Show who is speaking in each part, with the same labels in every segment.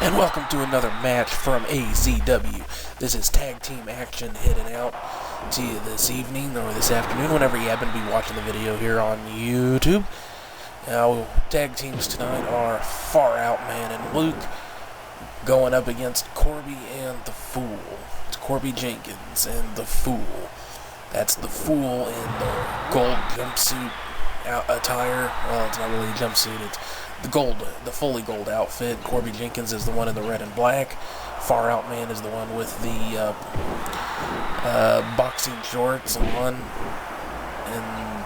Speaker 1: And welcome to another match from AZW. This is tag team action heading out to you this evening or this afternoon, whenever you happen to be watching the video here on YouTube. Now, tag teams tonight are Far Out Man and Luke going up against Corby and the Fool. It's Corby Jenkins and the Fool. That's the Fool in the gold jumpsuit attire. Well, it's not really a jumpsuit, it's the fully gold outfit. Corby Jenkins is the one in the red and black. Far Out Man is the one with the boxing shorts on. And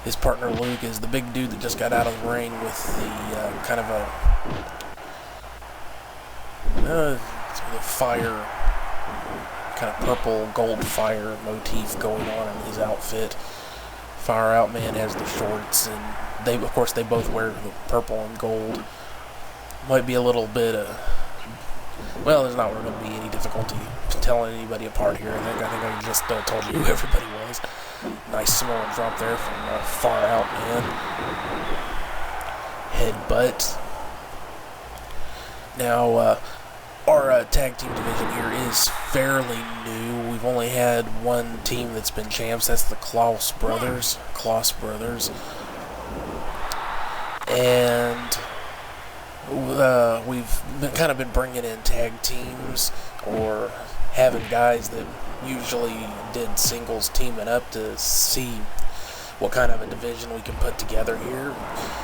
Speaker 1: his partner Luke is the big dude that just got out of the ring with the kind of a fire, kind of purple gold fire motif going on in his outfit. Far Out Man has the shorts, and they both wear the purple and gold. Might be a little bit well, there's not really going to be any difficulty telling anybody apart here. I think I just told you who everybody was. Nice Samoan drop there from Far Out Man. Headbutt. Now, our tag team division here is fairly new. We've only had one team that's been champs. That's the Klaus Brothers. And we've kind of been bringing in tag teams or having guys that usually did singles teaming up to see what kind of a division we can put together here.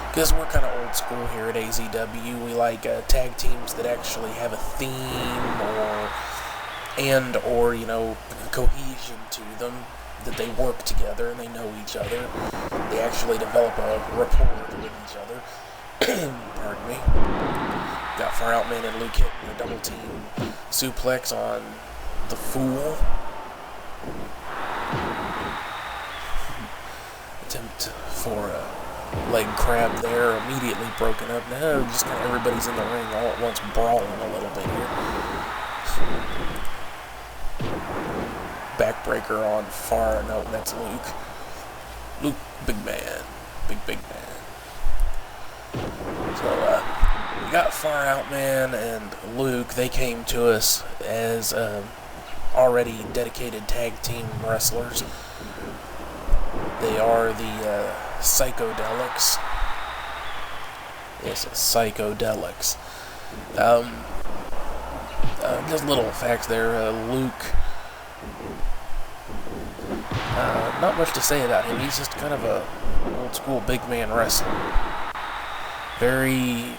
Speaker 1: Because we're kind of old school here at AZW. We like tag teams that actually have a theme or cohesion to them, that they work together and they know each other. They actually develop a rapport with each other. Pardon me. Got Far Out Man and Luke hitting a double team suplex on the Fool. Attempt for a leg crab there, immediately broken up. Now just kind of everybody's in the ring all at once, brawling a little bit here. Backbreaker on no, that's Luke. Luke, big man. Big man. So, we got Far Out Man and Luke. They came to us as already dedicated tag team wrestlers. They are the PsychoDelics. Yes, PsychoDelics. Just little facts there. Luke, not much to say about him. He's just kind of a old school big man wrestler. Very,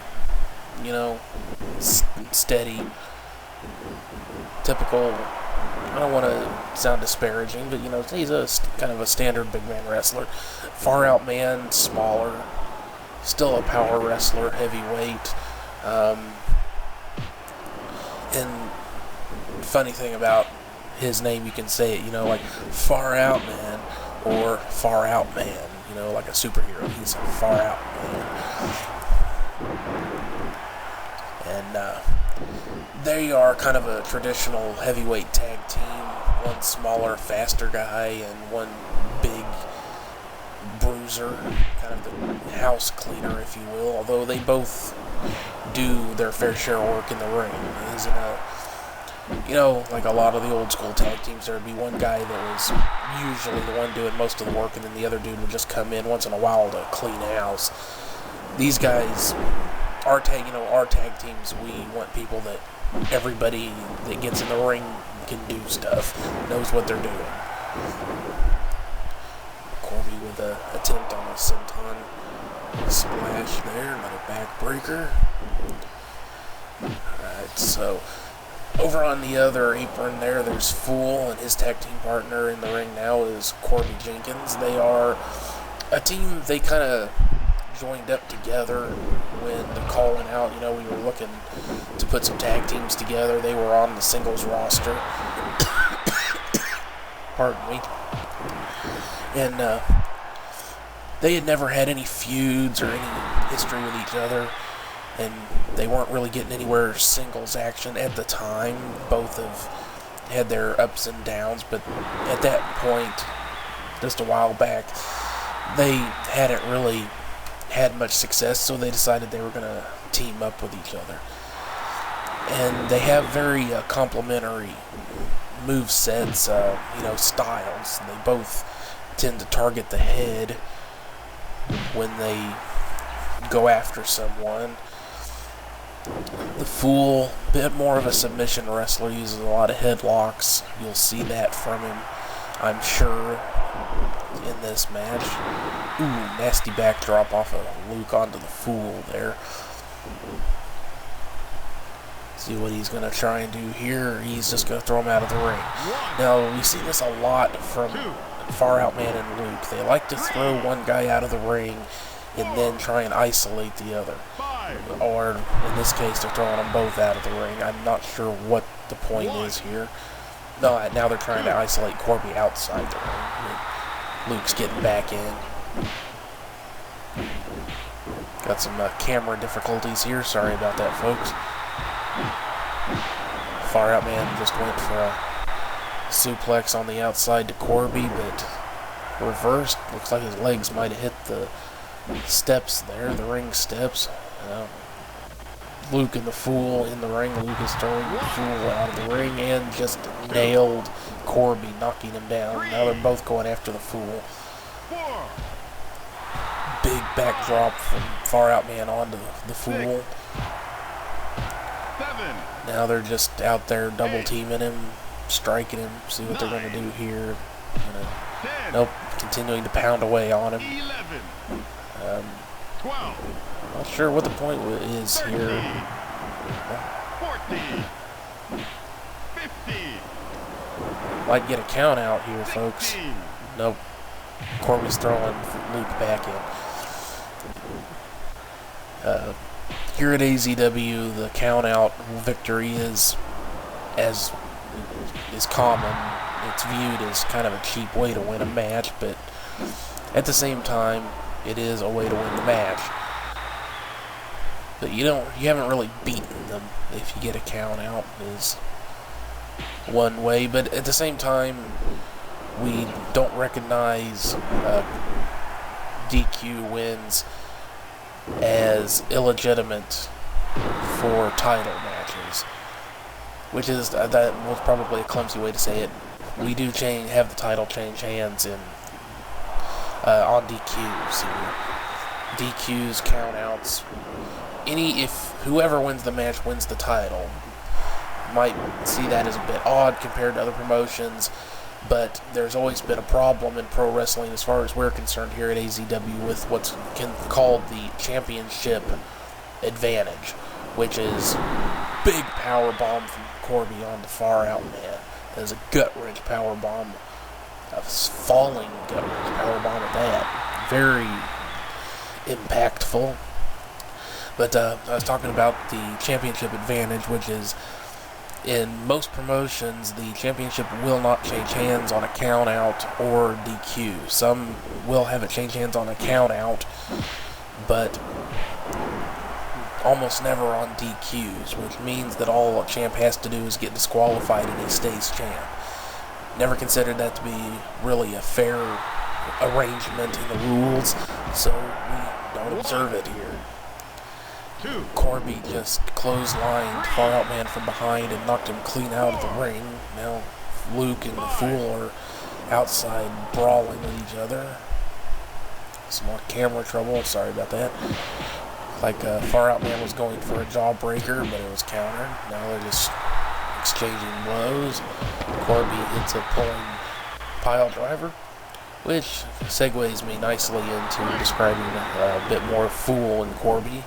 Speaker 1: steady, typical. I don't want to sound disparaging, but he's a kind of a standard big man wrestler. Far Out Man, smaller, still a power wrestler, heavyweight. And funny thing about his name, you can say it, like Far Out Man or Far Out Man, like a superhero. He's a Far Out Man. And they are kind of a traditional heavyweight tag team. One smaller, faster guy and one big bruiser, kind of the house cleaner, if you will. Although they both do their fair share of work in the ring. It isn't like a lot of the old school tag teams, there would be one guy that was usually the one doing most of the work, and then the other dude would just come in once in a while to clean house. These guys, our tag teams, we want people that everybody that gets in the ring can do stuff, knows what they're doing. Corby with an attempt on a senton splash there, another backbreaker. Alright, so over on the other apron there's Fool, and his tag team partner in the ring now is Corby Jenkins. They are a team, they kind of joined up together when the call went out. We were looking to put some tag teams together. They were on the singles roster. Pardon me. And they had never had any feuds or any history with each other, and they weren't really getting anywhere singles action at the time. Both have had their ups and downs, but at that point, just a while back, they hadn't really had much success, so they decided they were going to team up with each other. and they have very complementary move sets, styles. They both tend to target the head when they go after someone. The Fool, a bit more of a submission wrestler, uses a lot of headlocks. You'll see that from him, I'm sure, in this match. Ooh, nasty backdrop off of Luke onto the Fool there. See what he's going to try and do here. He's just going to throw him out of the ring. Now, we see this a lot from Far Out Man and Luke. They like to throw one guy out of the ring and then try and isolate the other. Or, in this case, they're throwing them both out of the ring. I'm not sure what the point is here. No, now they're trying to isolate Corby outside the ring. Luke's getting back in. Got some camera difficulties here. Sorry about that, folks. Far Out Man just went for a suplex on the outside to Corby, but reversed. Looks like his legs might have hit the steps there, the ring steps. Luke and the Fool in the ring. Luke is throwing the Fool out of the ring and just nailed Corby, knocking him down. Now they're both going after the Fool. Big backdrop from Far Out Man onto the Fool. Now they're just out there double teaming him, striking him, see what they're going to do here. Nope, continuing to pound away on him. Not sure what the point is here. Might get a count out here, folks. Nope. Corby's throwing Luke back in. Here at AZW, the count-out victory is common. It's viewed as kind of a cheap way to win a match, but at the same time, it is a way to win the match. But you haven't really beaten them if you get a count-out is one way. But at the same time, we don't recognize DQ wins as illegitimate for title matches, which is that was probably a clumsy way to say it. We do have the title change hands in on DQs, DQs, countouts. If whoever wins the match wins the title, might see that as a bit odd compared to other promotions. But there's always been a problem in pro wrestling, as far as we're concerned here at AZW, with what's called the championship advantage, which is big power bomb from Corby on the Far Out Man. There's a gut-wrench power bomb, a falling gut-wrench power bomb at that. Very impactful. But I was talking about the championship advantage, which is, in most promotions, the championship will not change hands on a count-out or DQ. Some will have it change hands on a count-out, but almost never on DQs, which means that all a champ has to do is get disqualified and he stays champ. Never considered that to be really a fair arrangement in the rules, so we don't observe it here. Corby just clotheslined Far Out Man from behind and knocked him clean out of the ring. Now Luke and the Fool are outside brawling with each other. Some more camera trouble, sorry about that. Like Far Out Man was going for a jawbreaker, but it was countered. Now they're just exchanging blows. Corby hits a pulling pile driver, which segues me nicely into describing a bit more Fool and Corby.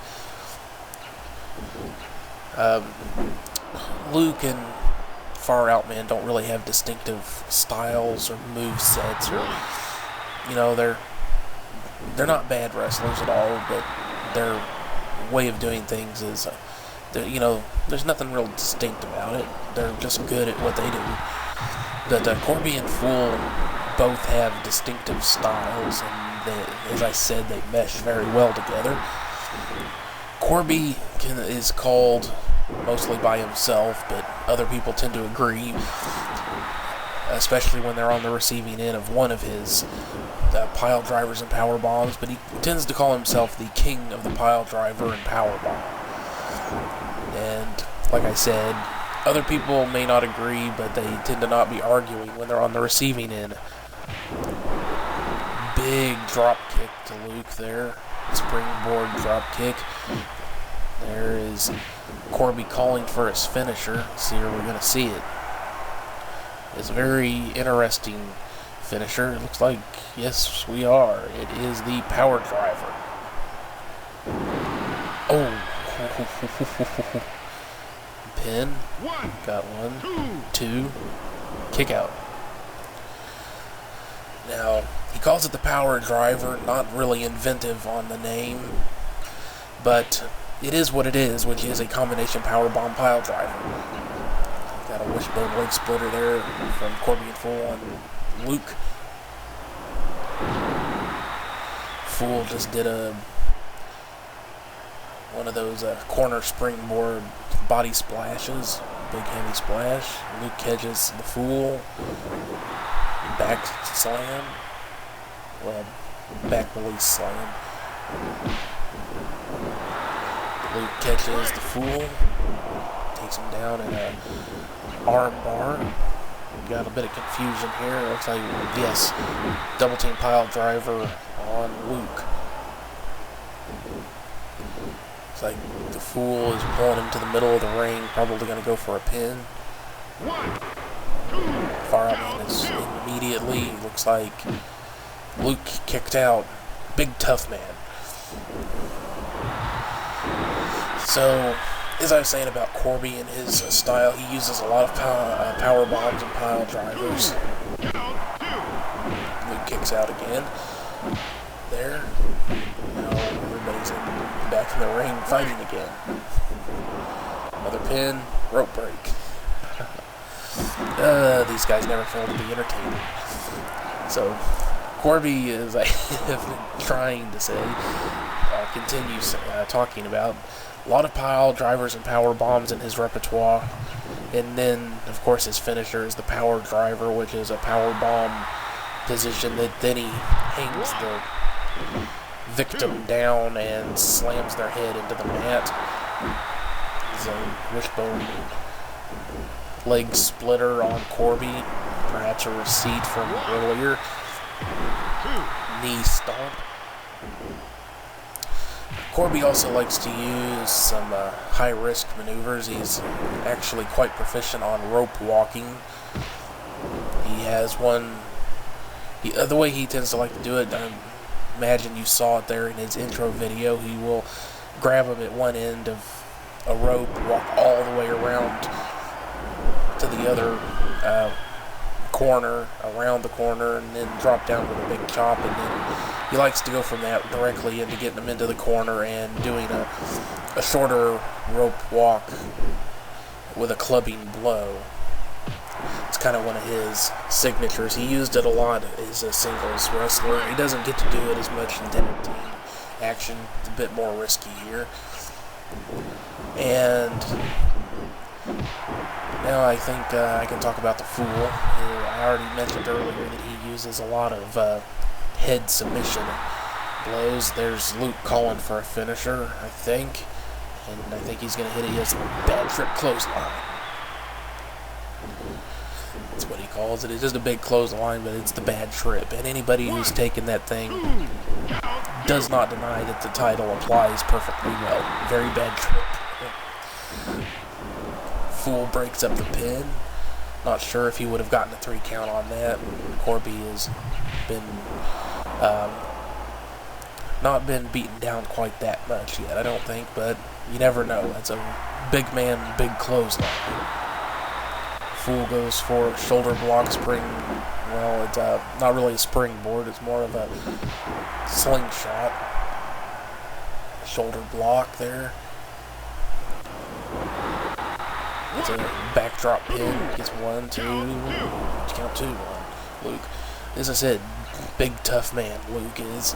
Speaker 1: Luke and Far Out Man don't really have distinctive styles or move sets, or they're not bad wrestlers at all, but their way of doing things is there's nothing real distinct about it. They're just good at what they do. But Corby and Fool both have distinctive styles, and they, as I said, they mesh very well together. Corby is called mostly by himself, but other people tend to agree, especially when they're on the receiving end of one of his pile drivers and power bombs, but he tends to call himself the king of the pile driver and power bomb. And like I said, other people may not agree, but they tend to not be arguing when they're on the receiving end. Big drop kick to Luke there. Springboard drop kick. There is Corby calling for his finisher. See where we're going to see it. It's a very interesting finisher. It looks like, yes, we are. It is the power driver. Oh. Pin. Got one. Two. Kick out. Now, he calls it the power driver. Not really inventive on the name. But it is what it is, which is a combination power bomb pile driver. Got a wishbone leg splitter there from Corby and Fool on Luke. Fool just did one of those corner springboard body splashes. Big heavy splash. Luke catches the Fool. Back slam. Well, back release slam. Luke catches the Fool. Takes him down in a arm bar. Got a bit of confusion here. It looks like, yes, double team pile driver on Luke. Looks like the Fool is pulling him to the middle of the ring, probably going to go for a pin. Far out man is immediately. Looks like Luke kicked out. Big tough man. So, as I was saying about Corby and his style, he uses a lot of power bombs and pile drivers. Luke kicks out again. There. Now everybody's back in the ring fighting again. Another pin. Rope break. These guys never fail to be entertaining. So, Corby is, I have been trying to say, continues talking about a lot of pile drivers and power bombs in his repertoire. And then, of course, his finisher is the power driver, which is a power bomb position that then he hangs the victim down and slams their head into the mat. It's a wishbone leg splitter on Corby, perhaps a receipt from earlier. Knee stomp. Corby also likes to use some high-risk maneuvers. He's actually quite proficient on rope walking. He has one. The way he tends to like to do it, I imagine you saw it there in his intro video. He will grab him at one end of a rope, walk all the way around to the other corner, around the corner, and then drop down with a big chop, and then he likes to go from that directly into getting them into the corner and doing a shorter rope walk with a clubbing blow. It's kind of one of his signatures. He used it a lot as a singles wrestler. He doesn't get to do it as much in tag team action. It's a bit more risky here. And now I think I can talk about the Fool. I already mentioned earlier that he uses a lot of head submission blows. There's Luke calling for a finisher, I think. And I think he's going to hit it. He has a bad trip clothesline. That's what he calls it. It's just a big clothesline, but it's the bad trip. And anybody who's taken that thing does not deny that the title applies perfectly well. Very bad trip. Fool breaks up the pin. Not sure if he would have gotten a 3 count on that. Corby has been not been beaten down quite that much yet, I don't think, but you never know. That's a big man, big clothesline. Fool goes for shoulder block spring. Well, it's not really a springboard. It's more of a slingshot. Shoulder block there. It's a backdrop pin. Gets 1, 2. Count 2 on Luke. As I said, big tough man Luke is.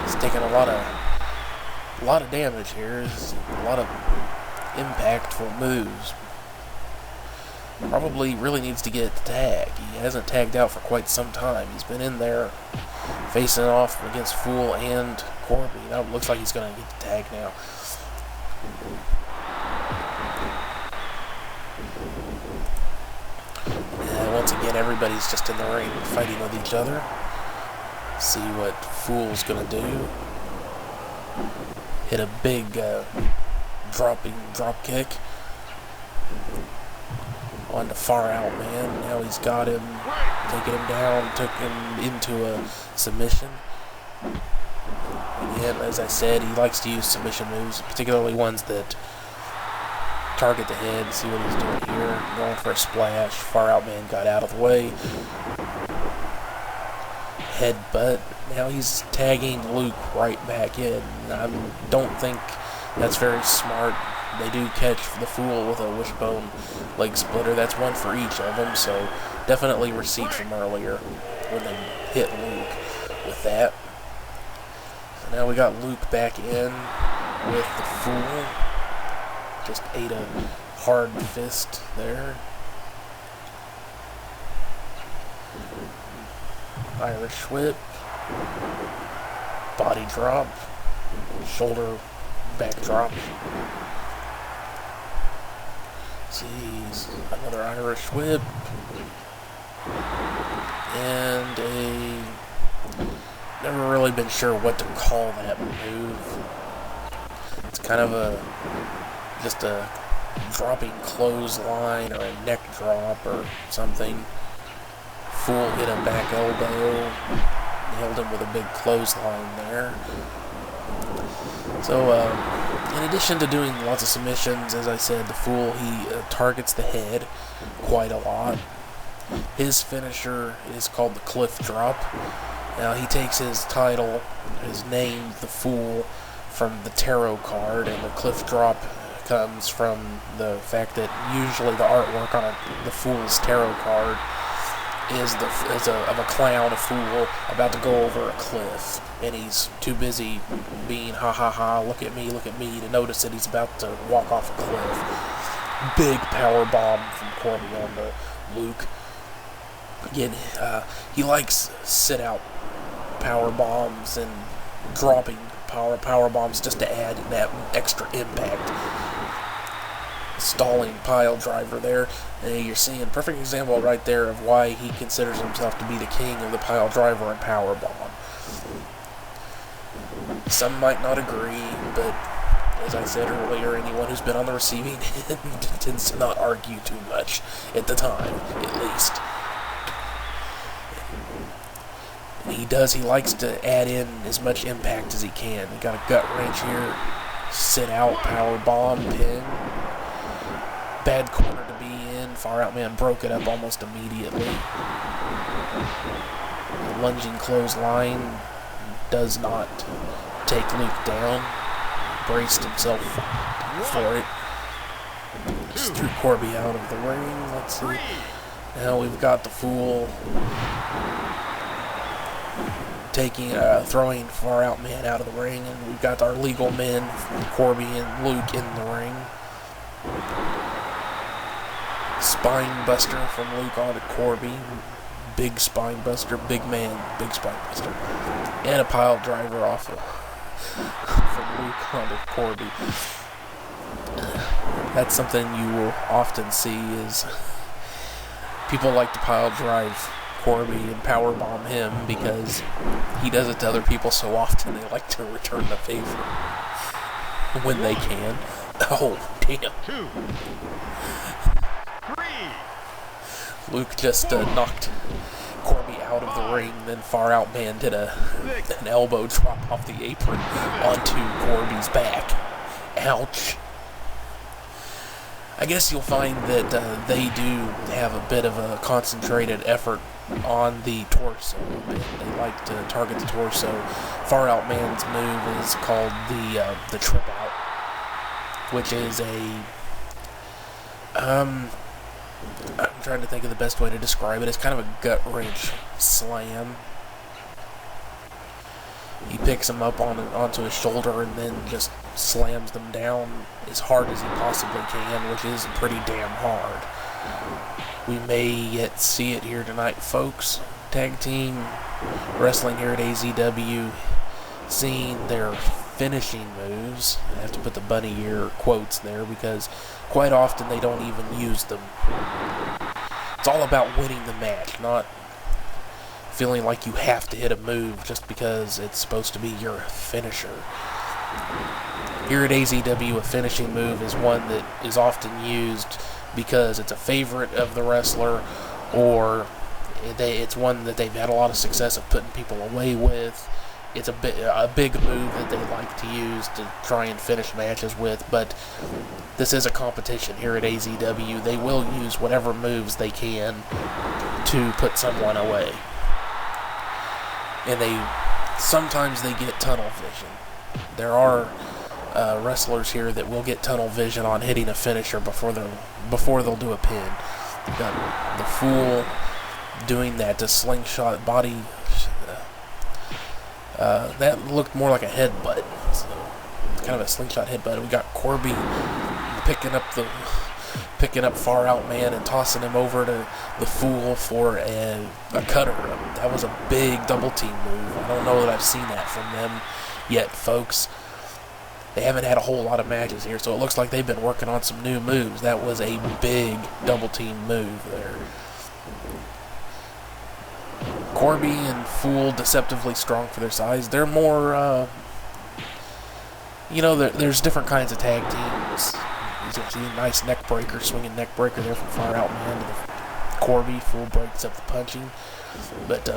Speaker 1: He's taking a lot of damage here. It's a lot of impactful moves. Probably really needs to get the tag. He hasn't tagged out for quite some time. He's been in there facing off against Fool and Corby. Now it looks like he's going to get the tag now. everybody's just in the ring fighting with each other. See what Fool's gonna do. Hit a big drop kick on the Far Out Man. Now he's got him, taking him down, took him into a submission. Again, as I said, he likes to use submission moves, particularly ones that target the head. See what he's doing here. Going for a splash. Far Out Man got out of the way. Headbutt. Now he's tagging Luke right back in. I don't think that's very smart. They do catch the Fool with a wishbone leg splitter. That's one for each of them, so definitely receipt from earlier when they hit Luke with that. So now we got Luke back in with the Fool. Just ate a hard fist there. Irish whip. Body drop. Shoulder back drop. Jeez. Another Irish whip. And never really been sure what to call that move. It's kind of just a dropping clothesline or a neck drop or something. Fool hit a back elbow, nailed him with a big clothesline there. So, in addition to doing lots of submissions, as I said, the Fool, he targets the head quite a lot. His finisher is called the Cliff Drop. Now, he takes his title, his name, the Fool, from the tarot card, and the Cliff Drop comes from the fact that usually the artwork on the Fool's tarot card is of a clown, a fool, about to go over a cliff, and he's too busy being ha ha ha, look at me, to notice that he's about to walk off a cliff. Big power bomb from Corby on the Luke. Again, he likes sit-out power bombs and dropping power bombs just to add that extra impact. Stalling pile driver there. And you're seeing a perfect example right there of why he considers himself to be the king of the pile driver and power bomb. Some might not agree, but as I said earlier, anyone who's been on the receiving end tends to not argue too much at the time, at least. He likes to add in as much impact as he can. He got a gut wrench here, sit out, power bomb, pin. Bad corner to be in. Far Out Man broke it up almost immediately. The lunging clothesline does not take Luke down. Braced himself for it. Just threw Corby out of the ring. Let's see. Now we've got the Fool throwing Far Out Man out of the ring, and we've got our legal men, Corby and Luke, in the ring. Spine buster from Luke onto Corby. Big spine buster, big man, big spine buster. And a pile driver off from Luke onto Corby. That's something you will often see is people like to pile drive Corby and powerbomb him because he does it to other people so often they like to return the favor when they can. Oh, damn.
Speaker 2: 2, 3.
Speaker 1: Luke just knocked Corby out of the ring, then Far Out Man did an elbow drop off the apron onto Corby's back. Ouch. I guess you'll find that they do have a bit of a concentrated effort on the torso. They like to target the torso. Far Out Man's move is called the trip out, which is I'm trying to think of the best way to describe it. It's kind of a gut wrench slam. He picks him up onto his shoulder and then just slams them down as hard as he possibly can, which is pretty damn hard. We may yet see it here tonight, folks. Tag team wrestling here at AZW, seeing their finishing moves. I have to put the bunny ear quotes there because quite often they don't even use them. It's all about winning the match, not feeling like you have to hit a move just because it's supposed to be your finisher. Here at AZW, a finishing move is one that is often used because it's a favorite of the wrestler, or it's one that they've had a lot of success of putting people away with. It's a big move that they like to use to try and finish matches with, but this is a competition here at AZW. They will use whatever moves they can to put someone away. And sometimes they get tunnel vision. There are wrestlers here that will get tunnel vision on hitting a finisher before they'll do a pin. You've got the Fool doing that to slingshot body. That looked more like a headbutt. So it's kind of a slingshot headbutt. We got Corby picking up Far Out Man and tossing him over to the Fool for a cutter. That was a big double team move. I don't know that I've seen that from them yet, folks. They haven't had a whole lot of matches here, so it looks like they've been working on some new moves. That was a big double team move there. Corby and Fool, deceptively strong for their size. They're more, there's different kinds of tag teams. You can see a nice neck breaker, swinging neck breaker there from Far Out Man to the Corby. Fool breaks up the punching. But,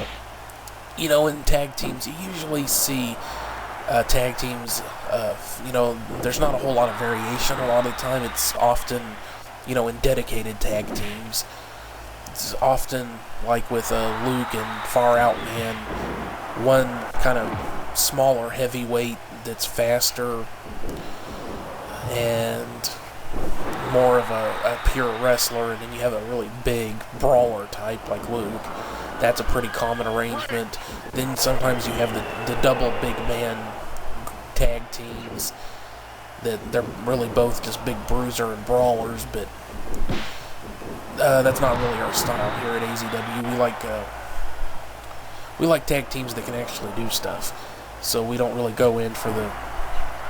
Speaker 1: in tag teams, you usually see tag teams, there's not a whole lot of variation a lot of the time. It's often, in dedicated tag teams. It's often like with Luke and Far Out Man, one kind of smaller heavyweight that's faster and more of a pure wrestler, and then you have a really big brawler type like Luke. That's a pretty common arrangement. Then sometimes you have the double big man tag teams that they're really both just big bruiser and brawlers, but that's not really our style here at AZW. We like tag teams that can actually do stuff, so we don't really go in for the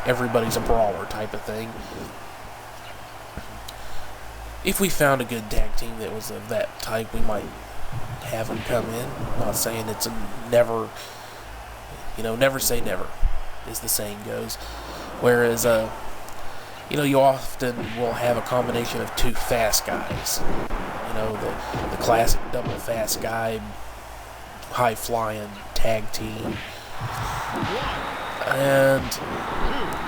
Speaker 1: everybody's a brawler type of thing. If we found a good tag team that was of that type, we might have them come in. I'm not saying it's a never say never, as the saying goes. Whereas, you often will have a combination of two fast guys. The classic double fast guy, high-flying tag team. And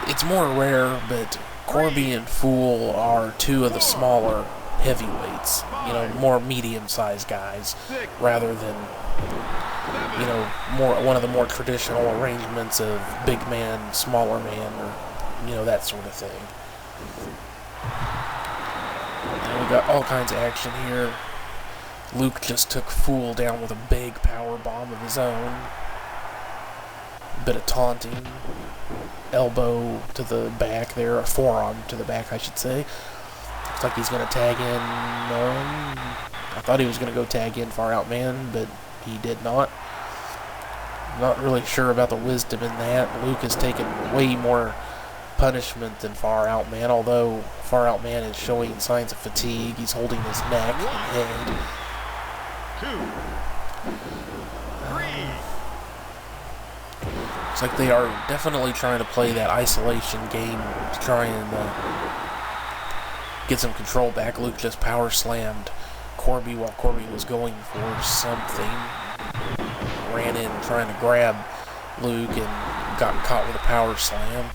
Speaker 1: it's more rare, but Corby and Fool are two of the smaller heavyweights, more medium-sized guys, rather than, one of the more traditional arrangements of big man, smaller man, or, that sort of thing. And we got all kinds of action here. Luke just took Fool down with a big power bomb of his own. A bit of taunting. Elbow to the back there, a forearm to the back, I should say. Looks like he's going to tag in. I thought he was going to go tag in Far Out Man, but he did not. Not really sure about the wisdom in that. Luke has taken way more punishment than Far Out Man, although Far Out Man is showing signs of fatigue. He's holding his neck and head.
Speaker 2: 2, 3.
Speaker 1: Looks like they are definitely trying to play that isolation game to try and get some control back. Luke just power slammed Corby while Corby was going for something. Ran in trying to grab Luke and got caught with a power slam.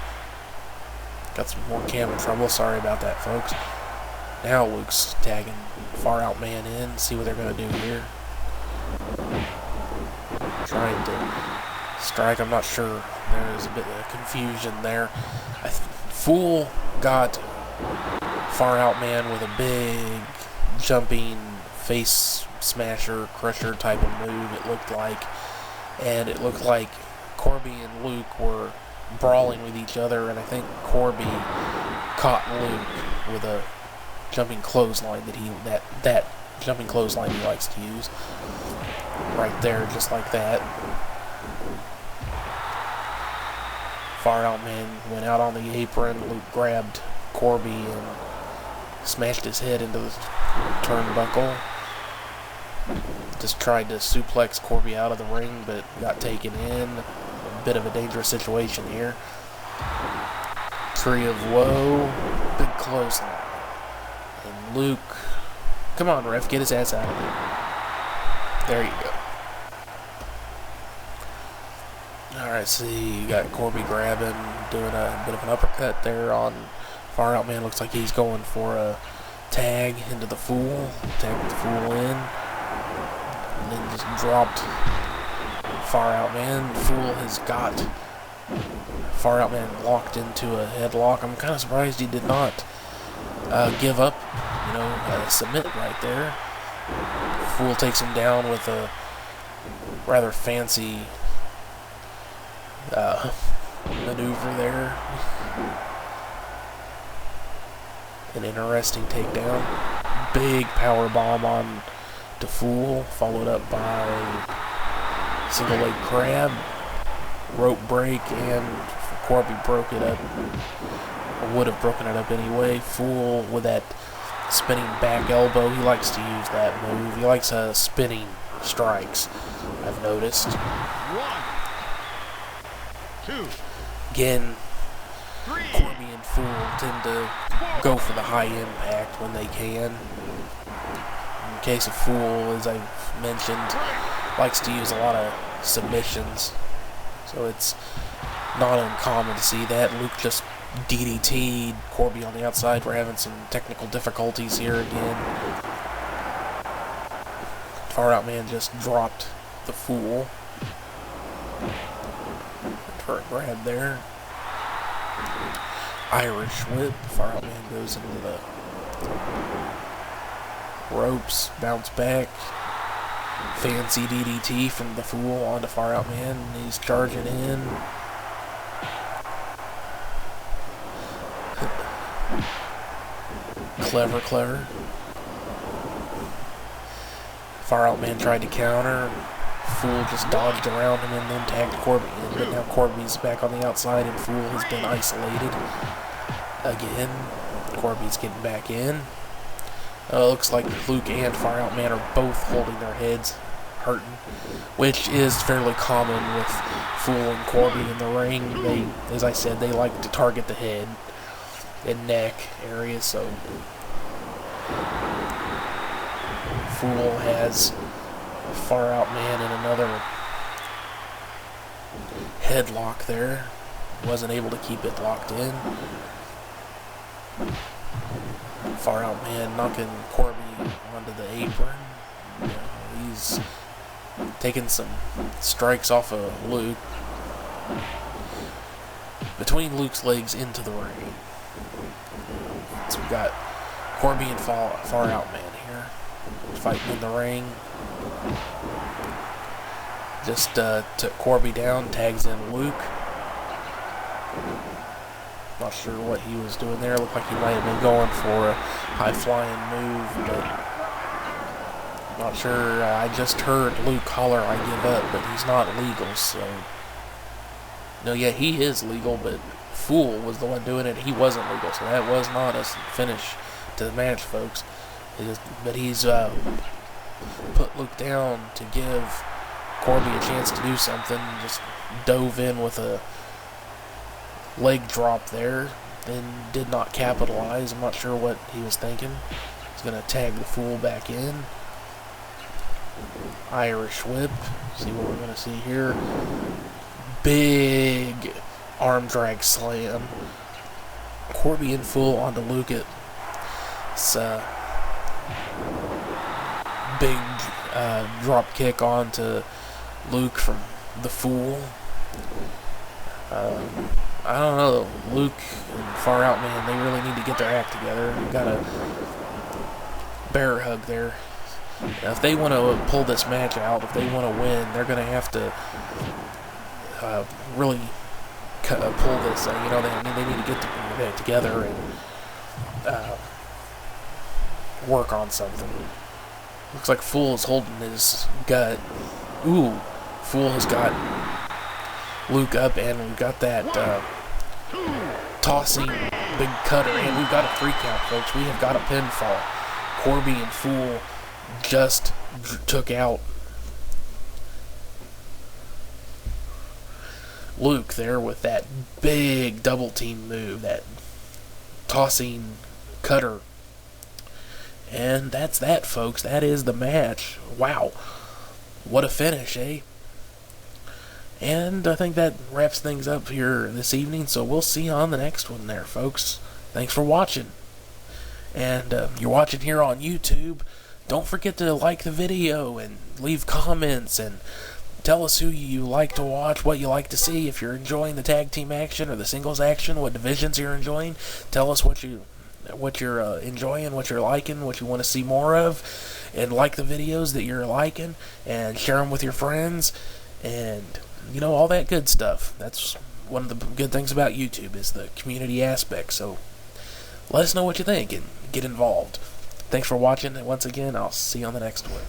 Speaker 1: Got some more camera trouble. Sorry about that, folks. Now Luke's tagging Far Out Man in. See what they're going to do here. Trying to strike. I'm not sure. There's a bit of confusion there. Fool got Far Out Man with a big jumping face smasher, crusher type of move, it looked like. And it looked like Corby and Luke were brawling with each other, and I think Corby caught Luke with a jumping clothesline that jumping clothesline he likes to use. Right there, just like that. Far Out Man went out on the apron. Luke grabbed Corby and smashed his head into the turnbuckle. Just tried to suplex Corby out of the ring, but got taken in. A bit of a dangerous situation here. Tree of Woe. Big clothesline. And Luke... Come on, ref. Get his ass out of there. There you go. Alright, see, you got Corby grabbing, doing a bit of an uppercut there on Far Out Man. Looks like he's going for a tag into the Fool. Tag the Fool in. And then just dropped Far Out Man. Fool has got Far Out Man locked into a headlock. I'm kind of surprised he did not give up, submit right there. Fool takes him down with a rather fancy maneuver there. An interesting takedown. Big power bomb on to Fool, followed up by single leg crab, rope break, and Corby broke it up. Or would have broken it up anyway. Fool with that spinning back elbow. He likes to use that move. He likes spinning strikes, I've noticed.
Speaker 2: 1, 2,
Speaker 1: again,
Speaker 2: 3.
Speaker 1: Corby and Fool tend to go for the high impact when they can. In the case of Fool, as I've mentioned, likes to use a lot of submissions, so it's not uncommon to see that. Luke just DDT'd Corby on the outside. We're having some technical difficulties here again. Far Out Man just dropped the Fool. Turret grab there. Irish whip. Far Out Man goes into the ropes. Bounce back. Fancy DDT from the Fool onto Far Out Man. He's charging in. Clever. Far Out Man tried to counter. Fool just dodged around him and then tagged Corby in. But now Corby's back on the outside and Fool has been isolated. Again, Corby's getting back in. Looks like Luke and Far Out Man are both holding their heads, hurting, which is fairly common with Fool and Corby in the ring. They, as I said, they like to target the head and neck area, so Fool has Far Out Man in another headlock there. Wasn't able to keep it locked in. Far Out Man knocking Corby onto the apron. He's taking some strikes off of Luke. Between Luke's legs into the ring. So we've got Corby and Far Out Man here. Fighting in the ring. Just took Corby down, tags in Luke. Not sure what he was doing there. Looked like he might have been going for a high-flying move, but not sure. I just heard Luke holler, "I give up," but he's not legal, so... No, yeah, he is legal, but Fool was the one doing it. He wasn't legal, so that was not a finish to the match, folks. But he's put Luke down to give Corby a chance to do something. Just dove in with a leg drop there, then did not capitalize. I'm not sure what he was thinking. He's going to tag the Fool back in. Irish whip. See what we're going to see here. Big arm drag slam. Corby and Fool onto Luke. It's big drop kick onto Luke from the Fool. I don't know. Luke and Far Out Man, they really need to get their act together. Got a bear hug there. Now, if they want to pull this match out, if they want to win, they're going to have to really pull this. They need to get back together and work on something. Looks like Fool is holding his gut. Ooh, Fool has got Luke up, and we've got that tossing big cutter, and we've got a 3 count, folks. We have got a pinfall. Corby and Fool just took out Luke there with that big double team move, that tossing cutter. And that's that, folks. That is the match. Wow. What a finish, eh? And I think that wraps things up here this evening, so we'll see you on the next one there, folks. Thanks for watching. And you're watching here on YouTube. Don't forget to like the video and leave comments and tell us who you like to watch, what you like to see. If you're enjoying the tag team action or the singles action, what divisions you're enjoying. Tell us what you're enjoying, what you're liking, what you want to see more of, and like the videos that you're liking, and share them with your friends, and all that good stuff. That's one of the good things about YouTube, is the community aspect. So let us know what you think and get involved. Thanks for watching, and once again, I'll see you on the next one.